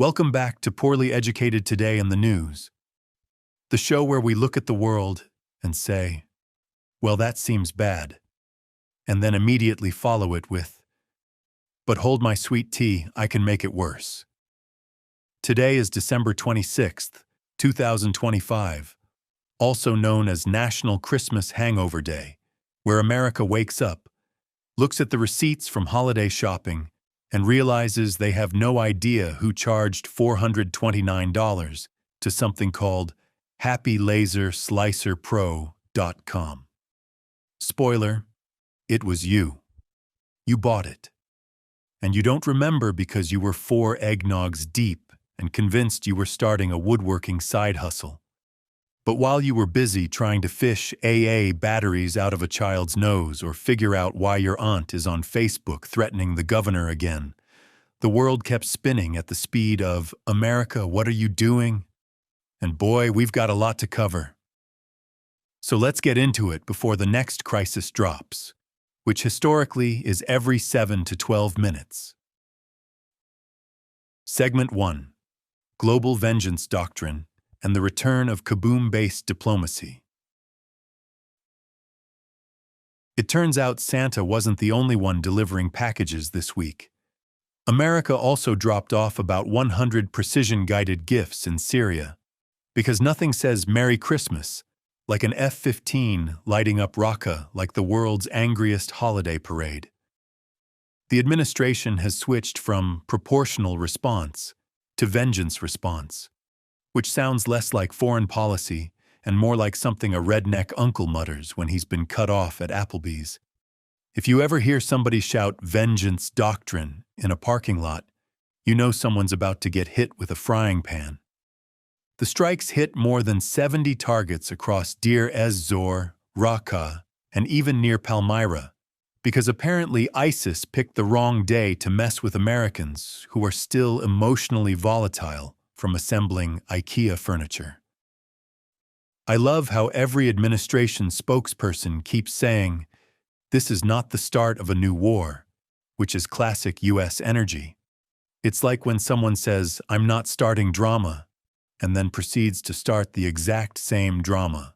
Welcome back to Poorly Educated Today in the News, the show where we look at the world and say, well, that seems bad, and then immediately follow it with, but hold my sweet tea, I can make it worse. Today is December 26th, 2025, also known as National Christmas Hangover Day, where America wakes up, looks at the receipts from holiday shopping, and realizes they have no idea who charged $429 to something called HappyLaserSlicerPro.com. Spoiler, it was you. You bought it. And you don't remember because you were 4 eggnogs deep and convinced you were starting a woodworking side hustle. But while you were busy trying to fish AA batteries out of a child's nose or figure out why your aunt is on Facebook threatening the governor again, the world kept spinning at the speed of, America, what are you doing? And boy, we've got a lot to cover. So let's get into it before the next crisis drops, which historically is every 7 to 12 minutes. Segment 1. Global Vengeance Doctrine and the Return of Kaboom-Based Diplomacy. It turns out Santa wasn't the only one delivering packages this week. America also dropped off about 100 precision-guided gifts in Syria, because nothing says Merry Christmas like an F-15 lighting up Raqqa like the world's angriest holiday parade. The administration has switched from proportional response to vengeance response, which sounds less like foreign policy and more like something a redneck uncle mutters when he's been cut off at Applebee's. If you ever hear somebody shout vengeance doctrine in a parking lot, you know someone's about to get hit with a frying pan. The strikes hit more than 70 targets across Deir ez-Zor, Raqqa, and even near Palmyra, because apparently ISIS picked the wrong day to mess with Americans who are still emotionally volatile from assembling IKEA furniture. I love how every administration spokesperson keeps saying, this is not the start of a new war, which is classic U.S. energy. It's like when someone says, I'm not starting drama, and then proceeds to start the exact same drama.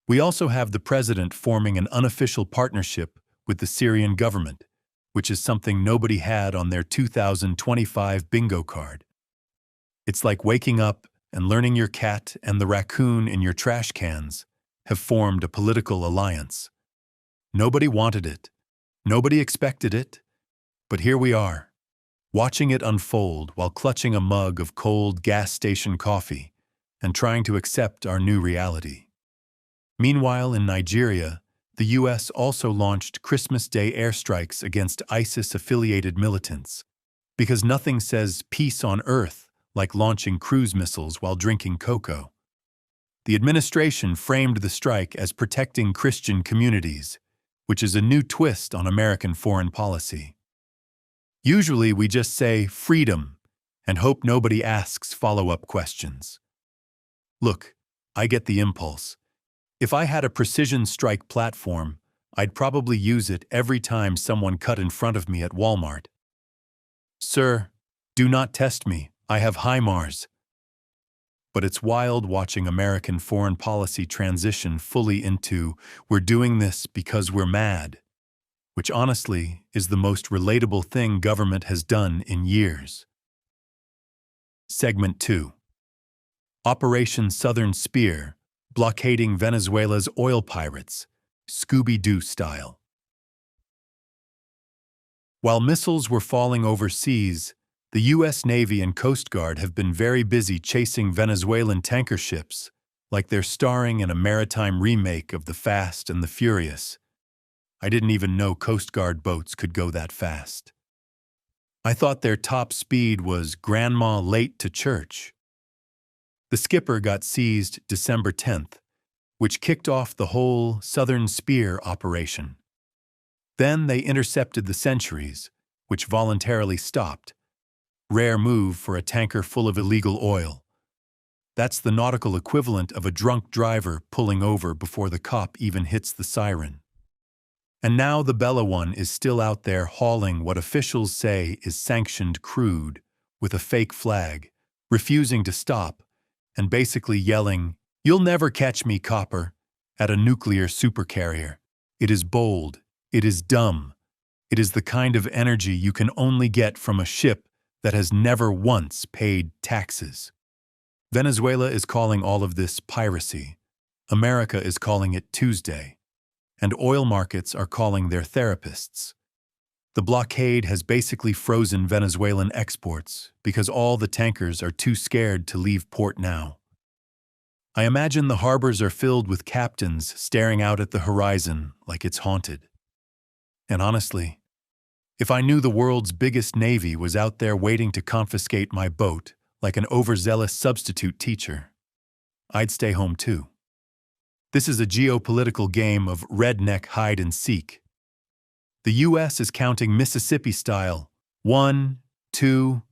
We also have the president forming an unofficial partnership with the Syrian government, which is something nobody had on their 2025 bingo card. It's like waking up and learning your cat and the raccoon in your trash cans have formed a political alliance. Nobody wanted it. Nobody expected it. But here we are, watching it unfold while clutching a mug of cold gas station coffee and trying to accept our new reality. Meanwhile, in Nigeria, the U.S. also launched Christmas Day airstrikes against ISIS-affiliated militants, because nothing says peace on earth like launching cruise missiles while drinking cocoa. The administration framed the strike as protecting Christian communities, which is a new twist on American foreign policy. Usually we just say freedom and hope nobody asks follow-up questions. Look, I get the impulse. If I had a precision strike platform, I'd probably use it every time someone cut in front of me at Walmart. Sir, do not test me. I have HIMARS. But it's wild watching American foreign policy transition fully into, we're doing this because we're mad, which honestly is the most relatable thing government has done in years. Segment 2. Operation Southern Spear, blockading Venezuela's oil pirates, Scooby-Doo style. While missiles were falling overseas, the U.S. Navy and Coast Guard have been very busy chasing Venezuelan tanker ships, like they're starring in a maritime remake of The Fast and the Furious. I didn't even know Coast Guard boats could go that fast. I thought their top speed was Grandma late to church. The skipper got seized December 10th, which kicked off the whole Southern Spear operation. Then they intercepted the Centuries, which voluntarily stopped. Rare move for a tanker full of illegal oil. That's the nautical equivalent of a drunk driver pulling over before the cop even hits the siren. And now the Bella One is still out there hauling what officials say is sanctioned crude with a fake flag, refusing to stop, and basically yelling, "You'll never catch me, copper," at a nuclear supercarrier. It is bold. It is dumb. It is the kind of energy you can only get from a ship that has never once paid taxes. Venezuela is calling all of this piracy. America is calling it Tuesday. And oil markets are calling their therapists. The blockade has basically frozen Venezuelan exports because all the tankers are too scared to leave port now. I imagine the harbors are filled with captains staring out at the horizon like it's haunted. And honestly, if I knew the world's biggest navy was out there waiting to confiscate my boat like an overzealous substitute teacher, I'd stay home too. This is a geopolitical game of redneck hide and seek. The U.S. is counting Mississippi-style 1, 2,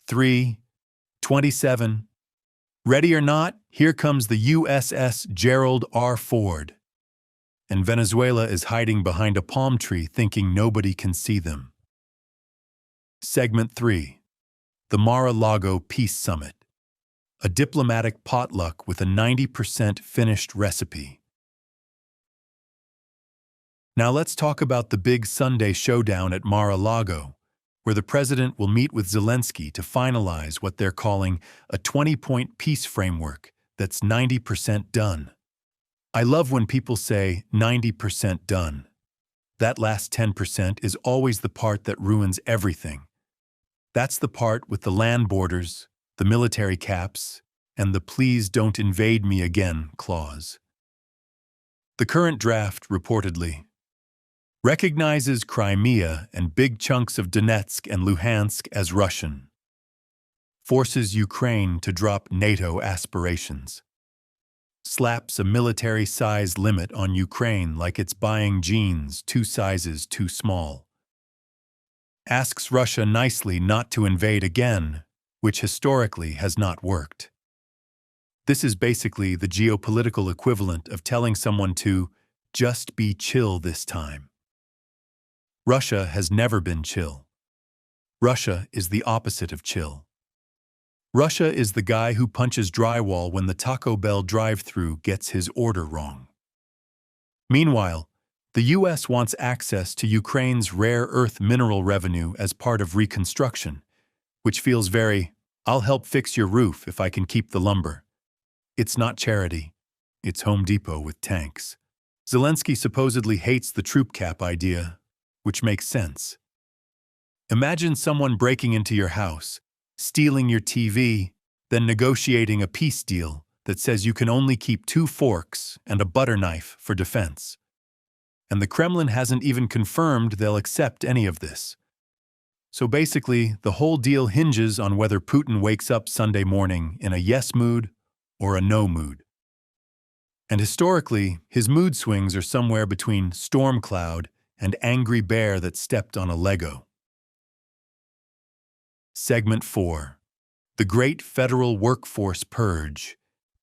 3, 27. Ready or not, here comes the USS Gerald R. Ford. And Venezuela is hiding behind a palm tree thinking nobody can see them. Segment 3. The Mar-a-Lago Peace Summit. A diplomatic potluck with a 90% finished recipe. Now let's talk about the big Sunday showdown at Mar-a-Lago, where the president will meet with Zelensky to finalize what they're calling a 20-point peace framework that's 90% done. I love when people say 90% done. That last 10% is always the part that ruins everything. That's the part with the land borders, the military caps, and the "please don't invade me again" clause. The current draft, reportedly, recognizes Crimea and big chunks of Donetsk and Luhansk as Russian, forces Ukraine to drop NATO aspirations, slaps a military size limit on Ukraine like it's buying jeans 2 sizes too small, asks Russia nicely not to invade again, which historically has not worked. This is basically the geopolitical equivalent of telling someone to just be chill this time. Russia has never been chill. Russia is the opposite of chill. Russia is the guy who punches drywall when the Taco Bell drive-thru gets his order wrong. Meanwhile, the U.S. wants access to Ukraine's rare earth mineral revenue as part of reconstruction, which feels very, "I'll help fix your roof if I can keep the lumber." It's not charity. It's Home Depot with tanks. Zelensky supposedly hates the troop cap idea, which makes sense. Imagine someone breaking into your house, stealing your TV, then negotiating a peace deal that says you can only keep 2 forks and a butter knife for defense. And the Kremlin hasn't even confirmed they'll accept any of this. So basically, the whole deal hinges on whether Putin wakes up Sunday morning in a yes mood or a no mood. And historically, his mood swings are somewhere between storm cloud and angry bear that stepped on a Lego. Segment 4. The Great Federal Workforce Purge.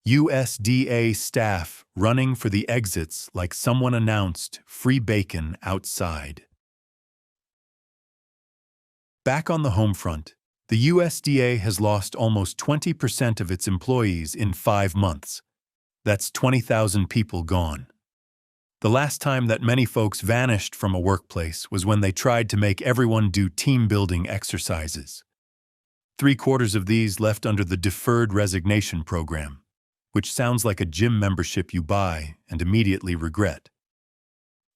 USDA staff running for the exits like someone announced free bacon outside. Back on the home front, the USDA has lost almost 20% of its employees in 5 months. That's 20,000 people gone. The last time that many folks vanished from a workplace was when they tried to make everyone do team-building exercises. 3/4 of these left under the deferred resignation program, which sounds like a gym membership you buy and immediately regret.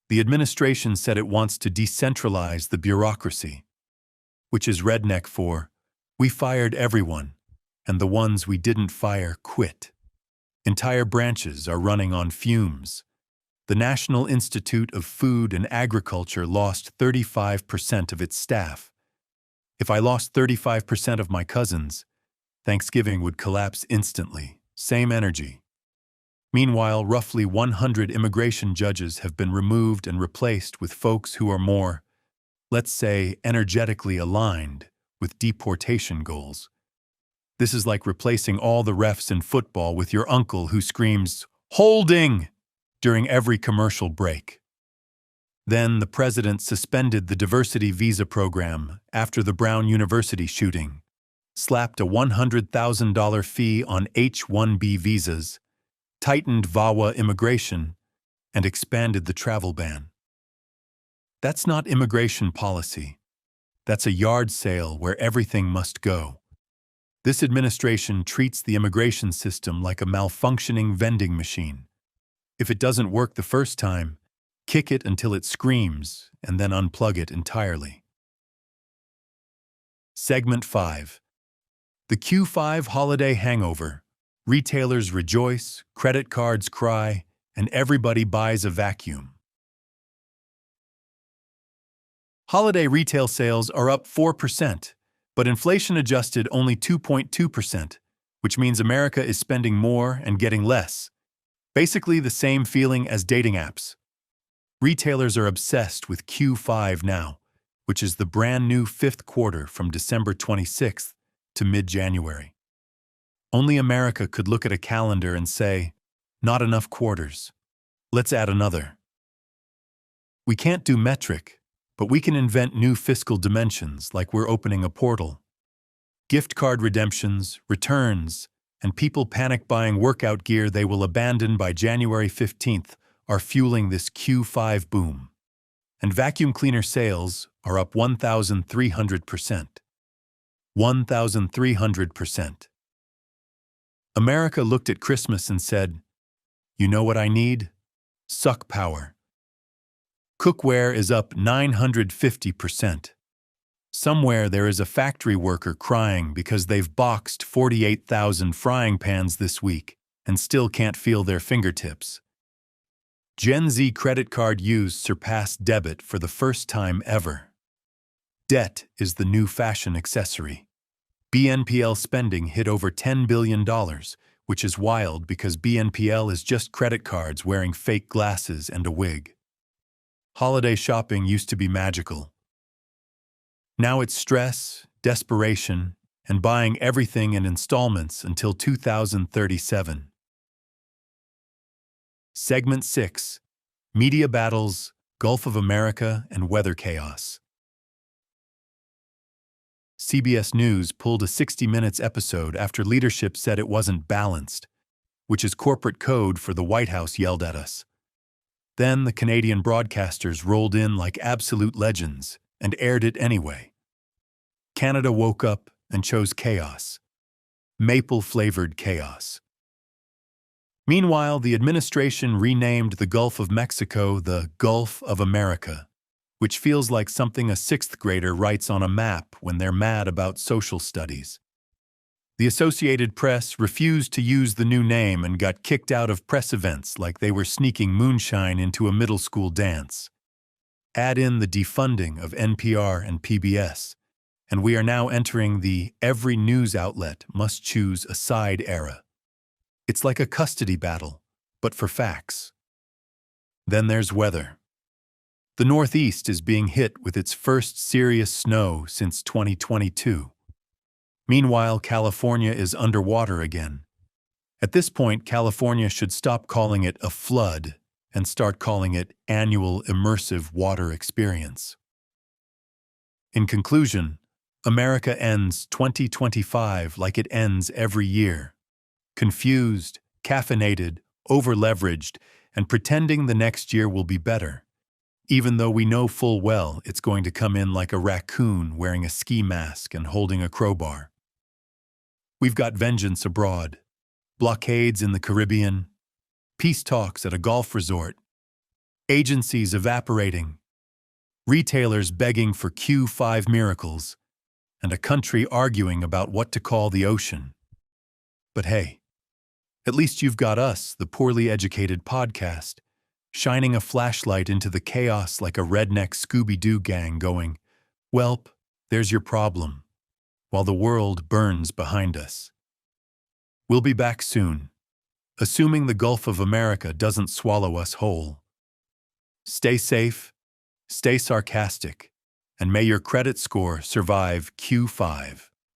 The administration said it wants to decentralize the bureaucracy, which is redneck for, "We fired everyone, and the ones we didn't fire quit." Entire branches are running on fumes. The National Institute of Food and Agriculture lost 35% of its staff. If I lost 35% of my cousins, Thanksgiving would collapse instantly. Same energy. Meanwhile, roughly 100 immigration judges have been removed and replaced with folks who are more, let's say, energetically aligned with deportation goals. This is like replacing all the refs in football with your uncle who screams, "Holding!" during every commercial break. Then the president suspended the diversity visa program after the Brown University shooting, slapped a $100,000 fee on H-1B visas, tightened VAWA immigration, and expanded the travel ban. That's not immigration policy. That's a yard sale where everything must go. This administration treats the immigration system like a malfunctioning vending machine. If it doesn't work the first time, kick it until it screams and then unplug it entirely. Segment 5. The Q5 Holiday Hangover. Retailers rejoice, credit cards cry, and everybody buys a vacuum. Holiday retail sales are up 4%, but inflation adjusted only 2.2%, which means America is spending more and getting less. Basically the same feeling as dating apps. Retailers are obsessed with Q5 now, which is the brand new fifth quarter from December 26th to mid-January. Only America could look at a calendar and say, not enough quarters. Let's add another. We can't do metric, but we can invent new fiscal dimensions like we're opening a portal. Gift card redemptions, returns, and people panic buying workout gear they will abandon by January 15th are fueling this Q5 boom. And vacuum cleaner sales are up 1,300%. 1,300%. America looked at Christmas and said, "You know what I need? Suck power." Cookware is up 950%. Somewhere there is a factory worker crying because they've boxed 48,000 frying pans this week and still can't feel their fingertips. Gen Z credit card use surpassed debit for the first time ever. Debt is the new fashion accessory. BNPL spending hit over $10 billion, which is wild because BNPL is just credit cards wearing fake glasses and a wig. Holiday shopping used to be magical. Now it's stress, desperation, and buying everything in installments until 2037. Segment 6. Media Battles, Gulf of America, and Weather Chaos. CBS News pulled a 60 Minutes episode after leadership said it wasn't balanced, which is corporate code for the White House yelled at us. Then the Canadian broadcasters rolled in like absolute legends and aired it anyway. Canada woke up and chose chaos. Maple-flavored chaos. Meanwhile, the administration renamed the Gulf of Mexico the Gulf of America, which feels like something a sixth grader writes on a map when they're mad about social studies. The Associated Press refused to use the new name and got kicked out of press events like they were sneaking moonshine into a middle school dance. Add in the defunding of NPR and PBS, and we are now entering the every news outlet must choose a side era. It's like a custody battle, but for facts. Then there's weather. The Northeast is being hit with its first serious snow since 2022. Meanwhile, California is underwater again. At this point, California should stop calling it a flood and start calling it annual immersive water experience. In conclusion, America ends 2025 like it ends every year. Confused, caffeinated, over-leveraged, and pretending the next year will be better, even though we know full well it's going to come in like a raccoon wearing a ski mask and holding a crowbar. We've got vengeance abroad, blockades in the Caribbean, peace talks at a golf resort, agencies evaporating, retailers begging for Q5 miracles, and a country arguing about what to call the ocean. But hey, at least you've got us, the poorly educated podcast, shining a flashlight into the chaos like a redneck Scooby-Doo gang going, "Welp, there's your problem," while the world burns behind us. We'll be back soon, assuming the Gulf of America doesn't swallow us whole. Stay safe, stay sarcastic, and may your credit score survive Q5.